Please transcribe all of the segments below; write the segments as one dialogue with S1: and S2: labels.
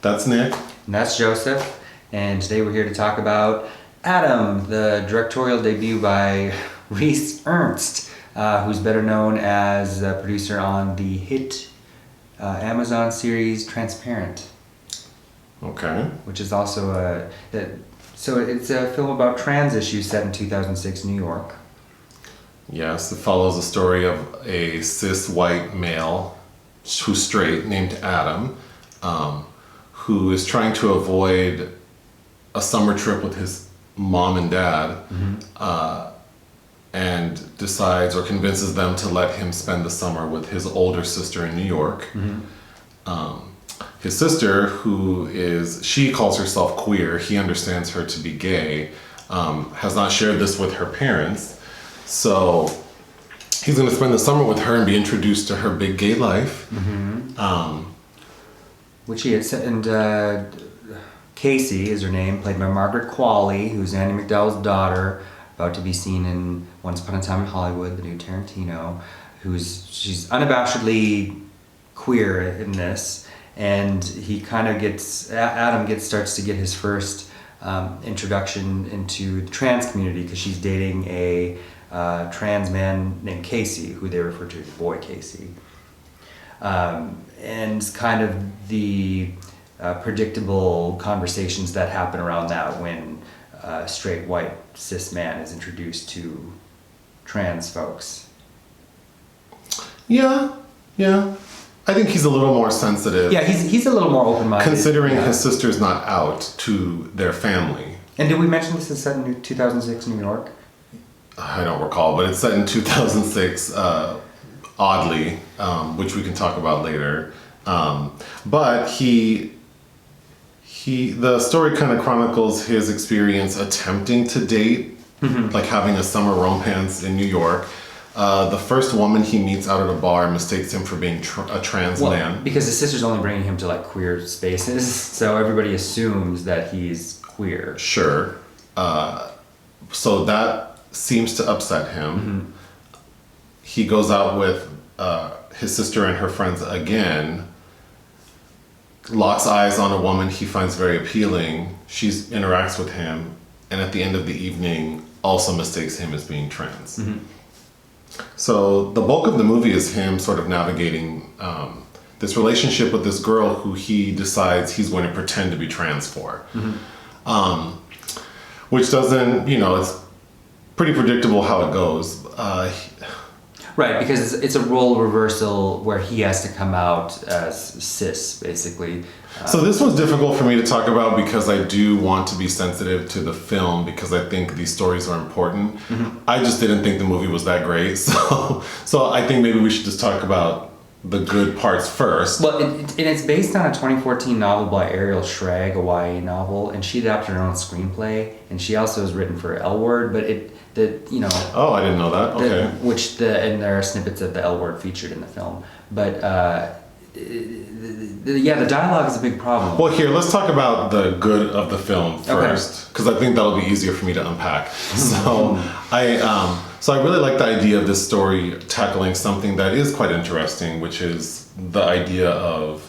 S1: That's Nick.
S2: And that's Joseph. And today we're here to talk about Adam, the directorial debut by Rhys Ernst, who's better known as a producer on the hit Amazon series Transparent.
S1: Okay.
S2: Which is also so it's a film about trans issues set in 2006 New York.
S1: Yes, it follows the story of a cis white male who's straight named Adam, who is trying to avoid a summer trip with his mom and dad, and decides or convinces them to let him spend the summer with his older sister in New York. His sister, she calls herself queer, he understands her to be gay, has not shared this with her parents, so he's going to spend the summer with her and be introduced to her big gay life.
S2: Which he had said, and Casey is her name, played by Margaret Qualley, who's Annie McDowell's daughter, about to be seen in Once Upon a Time in Hollywood, the new Tarantino, she's unabashedly queer in this, and he kind of starts to get his first introduction into the trans community because she's dating a trans man named Casey, who they refer to as Boy Casey. And kind of the predictable conversations that happen around that when a straight white cis man is introduced to trans folks.
S1: Yeah. I think he's a little more sensitive.
S2: Yeah, he's a little more open-minded.
S1: Considering his sister's not out to their family.
S2: And did we mention this is set in 2006 New York?
S1: I don't recall, but it's set in 2006, oddly, which we can talk about later. But the story kind of chronicles his experience attempting to date, like having a summer romance in New York. The first woman he meets out at a bar mistakes him for being a trans man.
S2: Because his sister's only bringing him to like queer spaces, so everybody assumes that he's queer.
S1: Sure. So that seems to upset him. He goes out with his sister and her friends again, locks eyes on a woman he finds very appealing. She interacts with him, and at the end of the evening also mistakes him as being trans. So the bulk of the movie is him sort of navigating this relationship with this girl who he decides he's going to pretend to be trans for. Which doesn't, it's pretty predictable how it goes.
S2: Right, because it's a role reversal where he has to come out as cis, basically.
S1: So this was difficult for me to talk about because I do want to be sensitive to the film because I think these stories are important. I just didn't think the movie was that great, so I think maybe we should just talk about the good parts first.
S2: Well, it's based on a 2014 novel by Ariel Schrag, a YA novel, and she adapted her own screenplay, and she also has written for L Word, but
S1: Oh, I didn't know that. Okay.
S2: And there are snippets of the L Word featured in the film, but the dialogue is a big problem.
S1: Well, here, let's talk about the good of the film first, because I think that'll be easier for me to unpack. So I really like the idea of this story tackling something that is quite interesting, which is the idea of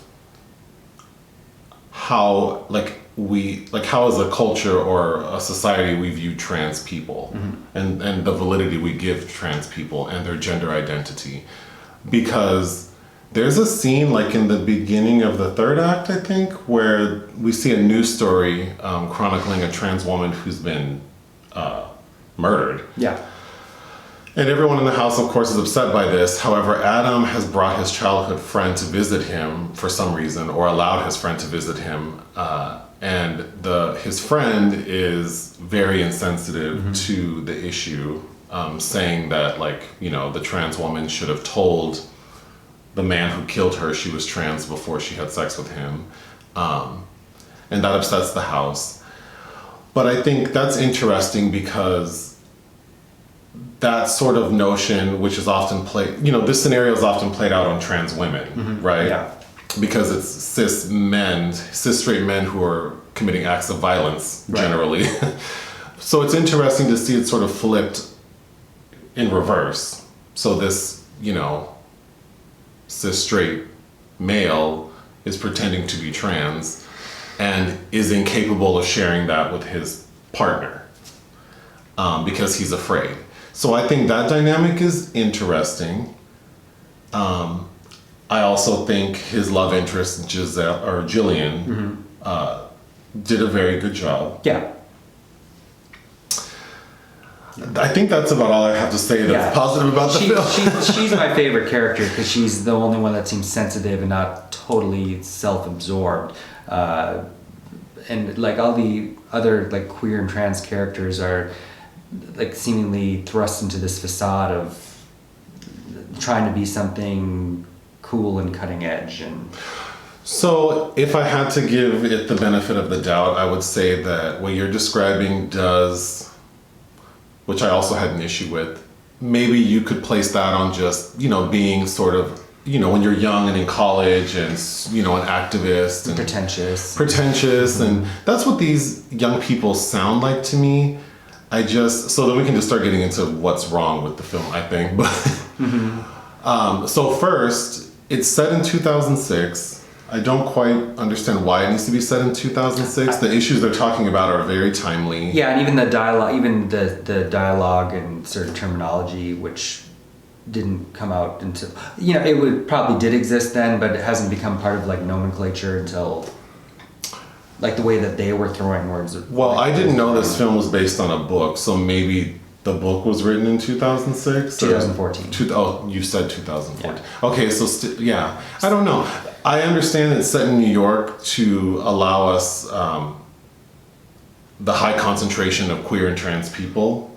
S1: how as a culture or a society we view trans people and the validity we give trans people and their gender identity. Because there's a scene like in the beginning of the third act, I think, where we see a news story chronicling a trans woman who's been murdered.
S2: Yeah.
S1: And everyone in the house, of course, is upset by this. However, Adam has brought his childhood friend to visit him for some reason, or allowed his friend to visit him. And his friend is very insensitive to the issue, saying that, the trans woman should have told the man who killed her she was trans before she had sex with him. And that upsets the house. But I think that's interesting because that sort of notion, which is often played, this scenario is often played out on trans women, right?
S2: Yeah.
S1: Because it's cis straight men who are committing acts of violence, generally. So it's interesting to see it sort of flipped in reverse. So this, cis straight male is pretending to be trans and is incapable of sharing that with his partner because he's afraid. So I think that dynamic is interesting. I also think his love interest, Jillian, did a very good job.
S2: Yeah.
S1: I think that's about all I have to say that's positive about the film.
S2: She's my favorite character because she's the only one that seems sensitive and not totally self-absorbed. And like all the other like queer and trans characters are like seemingly thrust into this facade of trying to be something cool and cutting edge. And
S1: so if I had to give it the benefit of the doubt, I would say that what you're describing does, which I also had an issue with, maybe you could place that on just, being sort of, when you're young and in college and, an activist and pretentious. And that's what these young people sound like to me. So then we can just start getting into what's wrong with the film, I think. But so first, it's set in 2006. I don't quite understand why it needs to be set in 2006. The issues they're talking about are very timely.
S2: Yeah, and even the dialogue and certain terminology, which didn't come out until, it probably did exist then, but it hasn't become part of like nomenclature until like the way that they were throwing words.
S1: Well, I didn't know this film was based on a book, so maybe the book was written in 2006?
S2: 2014.
S1: You said 2014.
S2: Yeah.
S1: Okay, so I don't know. I understand it's set in New York to allow us the high concentration of queer and trans people.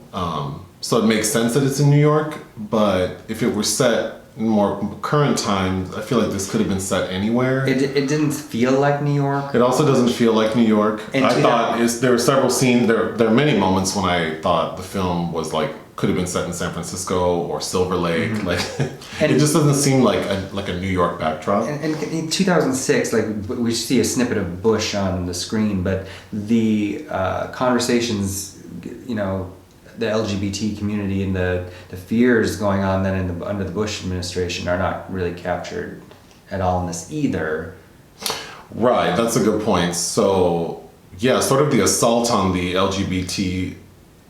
S1: So it makes sense that it's in New York, but if it were set in more current times, I feel like this could have been set anywhere.
S2: It didn't feel like New York.
S1: It also doesn't feel like New York. I thought there were several scenes, there are many moments when I thought the film was like, could have been set in San Francisco or Silver Lake. It just doesn't seem like a New York backdrop.
S2: And in 2006, like we see a snippet of Bush on the screen, but the conversations, the LGBT community and the fears going on then under the Bush administration are not really captured at all in this either.
S1: Right, that's a good point. So yeah, sort of the assault on the LGBT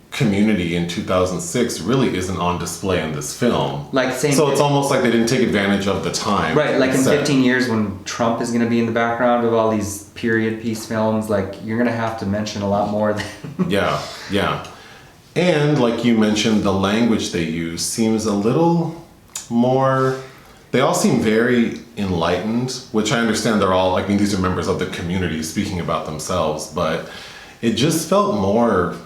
S1: community in 2006 really isn't on display in this film. So it's almost like they didn't take advantage of the time.
S2: Right, like in 15 years when Trump is going to be in the background of all these period piece films, like you're going to have to mention a lot more than...
S1: Yeah. And like you mentioned, the language they use seems a little more... They all seem very enlightened, which I understand these are members of the community speaking about themselves, but it just felt more...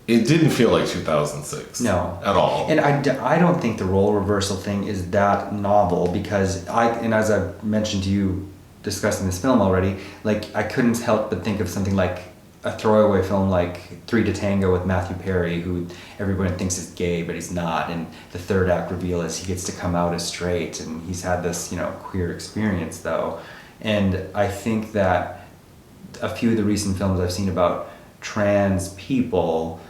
S1: It didn't feel like 2006.
S2: No.
S1: At all.
S2: And I don't think the role reversal thing is that novel because as I've mentioned to you discussing this film already, like I couldn't help but think of something like a throwaway film like Three to Tango with Matthew Perry, who everyone thinks is gay, but he's not. And the third act reveal is he gets to come out as straight and he's had this, queer experience though. And I think that a few of the recent films I've seen about trans people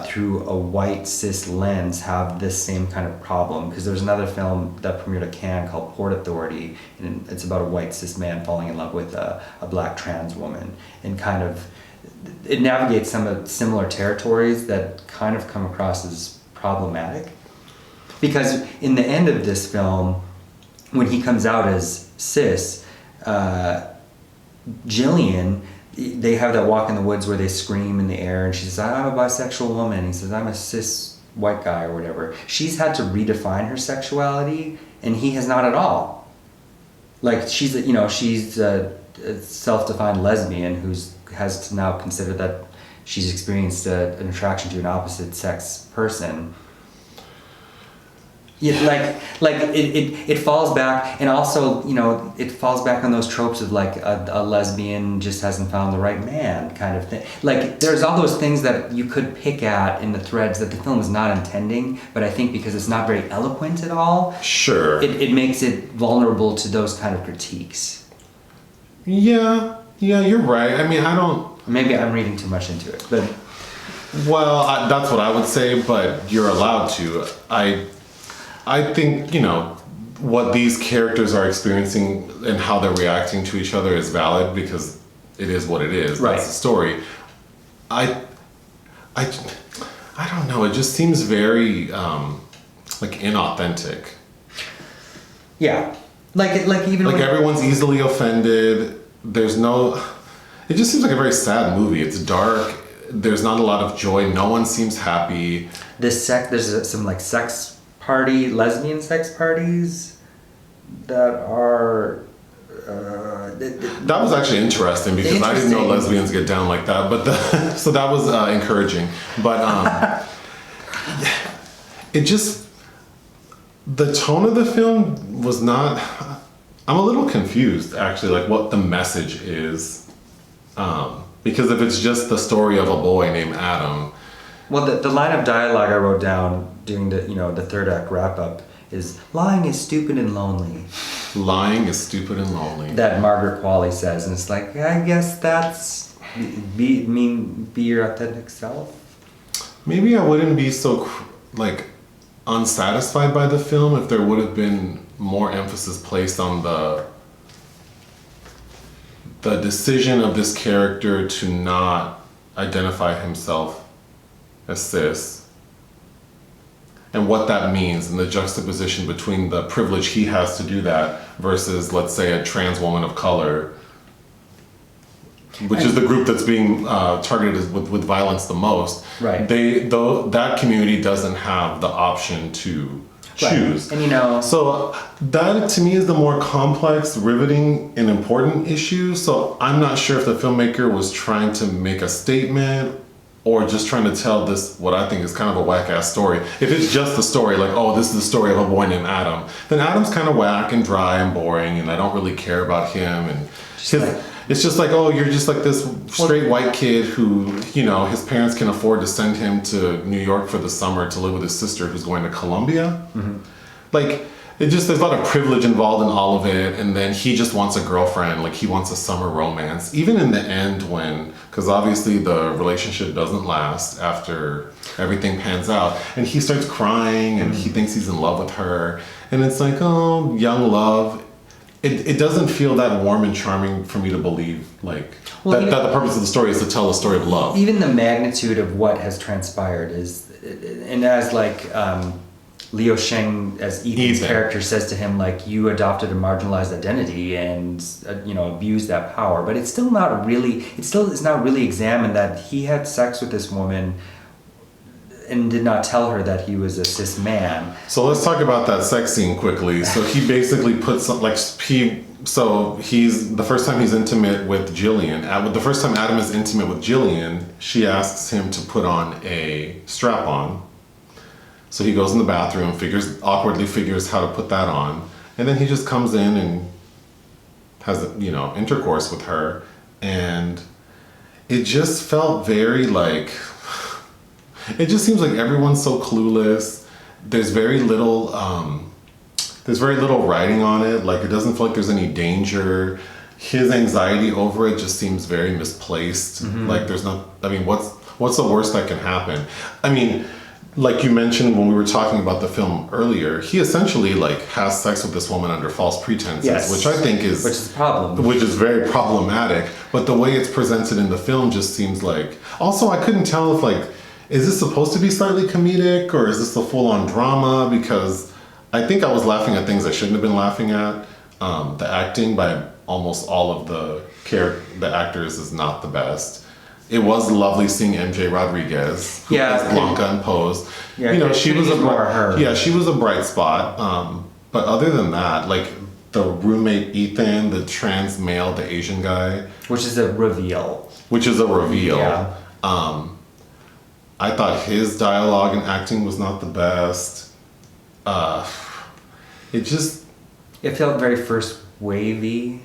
S2: through a white cis lens have this same kind of problem, because there's another film that premiered at Cannes called Port Authority, and it's about a white cis man falling in love with a black trans woman, and kind of it navigates some of similar territories that kind of come across as problematic, because in the end of this film when he comes out as cis, Jillian, they have that walk in the woods where they scream in the air and she says, I'm a bisexual woman. He says, I'm a cis white guy or whatever. She's had to redefine her sexuality and he has not at all. Like she's a self-defined lesbian who has to now consider that she's experienced an attraction to an opposite sex person. Yeah, it falls back, and also it falls back on those tropes of like a lesbian just hasn't found the right man kind of thing. Like there's all those things that you could pick at in the threads that the film is not intending, but I think because it's not very eloquent at all,
S1: sure,
S2: it makes it vulnerable to those kind of critiques.
S1: Yeah, you're right. I mean, I don't.
S2: Maybe I'm reading too much into it, but that's what I would say. But you're allowed to. I think,
S1: what these characters are experiencing and how they're reacting to each other is valid because it is what it is.
S2: Right.
S1: That's the story. I don't know. It just seems very like inauthentic.
S2: Yeah, like even
S1: Like
S2: when,
S1: everyone's easily offended. There's no. It just seems like a very sad movie. It's dark. There's not a lot of joy. No one seems happy.
S2: there's some like lesbian sex parties that are.
S1: That was actually interesting because I didn't know lesbians get down like that. But so that was encouraging. But it just the tone of the film was not. I'm a little confused actually, like what the message is. Because if it's just the story of a boy named Adam.
S2: Well, the line of dialogue I wrote down during the third act wrap up is lying is stupid and lonely.
S1: Lying is stupid and lonely.
S2: That Margaret Qualley says, and it's like, I guess that's be your authentic self.
S1: Maybe I wouldn't be so like unsatisfied by the film if there would have been more emphasis placed on the decision of this character to not identify himself as cis. And what that means and the juxtaposition between the privilege he has to do that versus, let's say, a trans woman of color, which is the group that's being targeted with violence the most.
S2: Right.
S1: That community doesn't have the option to choose.
S2: Right. And
S1: so that to me is the more complex, riveting, and important issue. So I'm not sure if the filmmaker was trying to make a statement or just trying to tell this, what I think is kind of a whack-ass story. If it's just the story, like, oh, this is the story of a boy named Adam, then Adam's kind of whack and dry and boring, and I don't really care about him. And it's just like, oh, you're just like this straight white kid who, his parents can afford to send him to New York for the summer to live with his sister who's going to Columbia. Mm-hmm. Like, there's a lot of privilege involved in all of it, and then he just wants a girlfriend, like he wants a summer romance. Even in the end because obviously the relationship doesn't last after everything pans out, and he starts crying and he thinks he's in love with her, and it's like, oh, young love. It doesn't feel that warm and charming for me to believe, like, that the purpose of the story is to tell a story of love.
S2: Even the magnitude of what has transpired is, and as like Leo Sheng, as Ethan's character, says to him, like, you adopted a marginalized identity and abused that power, but it's still not really examined that he had sex with this woman and did not tell her that he was a cis man.
S1: So let's talk about that sex scene quickly. So he basically puts he's the first time he's intimate with Jillian. The first time Adam is intimate with Jillian, she asks him to put on a strap-on. So he goes in the bathroom, awkwardly figures how to put that on, and then he just comes in and has intercourse with her, and it just felt very like. It just seems like everyone's so clueless. There's very little writing on it. Like, it doesn't feel like there's any danger. His anxiety over it just seems very misplaced. Mm-hmm. Like, there's no. I mean, what's the worst that can happen? I mean. Like you mentioned when we were talking about the film earlier, he essentially has sex with this woman under false pretenses,
S2: yes.
S1: Which I think
S2: is a problem.
S1: Which is very problematic. But the way it's presented in the film just seems like. Also, I couldn't tell if is this supposed to be slightly comedic or is this a full-on drama? Because I think I was laughing at things I shouldn't have been laughing at. The acting by almost all of the actors is not the best. It was lovely seeing MJ Rodriguez, who plays Blanca in Pose. Yeah, she was she was a bright spot. But other than that, the roommate Ethan, the trans male, the Asian guy,
S2: which is a reveal.
S1: Yeah. I thought his dialogue and acting was not the best.
S2: It felt very first wavy.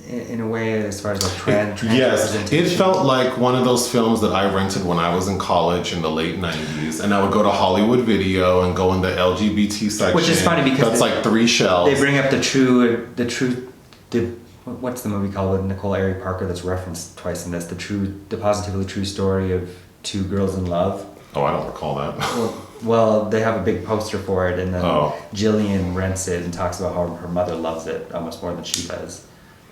S2: In a way, as far as trans
S1: yes, it felt like one of those films that I rented when I was in college in the late 90s, and I would go to Hollywood Video and go in the LGBT section,
S2: which is funny because
S1: that's 3 shelves.
S2: They bring up what's the movie called with Nicole Ari Parker that's referenced twice in this, the positively true story of 2 girls in love.
S1: Oh, I don't recall that.
S2: Well, Well, they have a big poster for it, and then
S1: Oh.
S2: Jillian rents it and talks about how her mother loves it almost more than she does.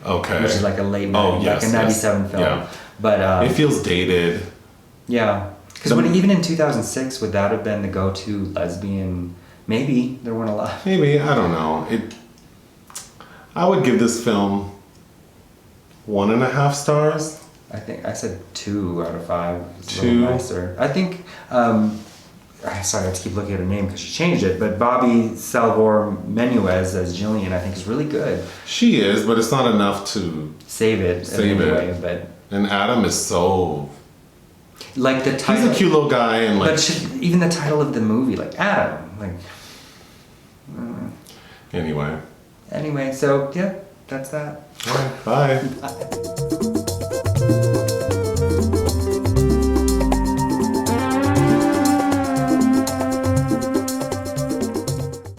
S1: Okay.
S2: Which is like a late
S1: Oh,
S2: night,
S1: yes,
S2: like a 97
S1: yes.
S2: film.
S1: Yeah.
S2: But
S1: It feels dated.
S2: yeah, because even in 2006, would that have been the go-to lesbian? Maybe there weren't a lot.
S1: Maybe, I don't know. I would give this film 1.5 stars.
S2: I think I said 2 out of 5. It's a
S1: 2.
S2: little nicer. I think. Sorry, I have to keep looking at her name because she changed it. But Bobbi Menuez as Jillian, I think, is really good.
S1: She is, but it's not enough to
S2: Save it anyway. But
S1: And Adam is so.
S2: like the title.
S1: He's a cute little guy, and like.
S2: But even the title of the movie, like Adam, like.
S1: Anyway.
S2: Anyway, so yeah, that's that.
S1: All right, bye.
S2: Bye.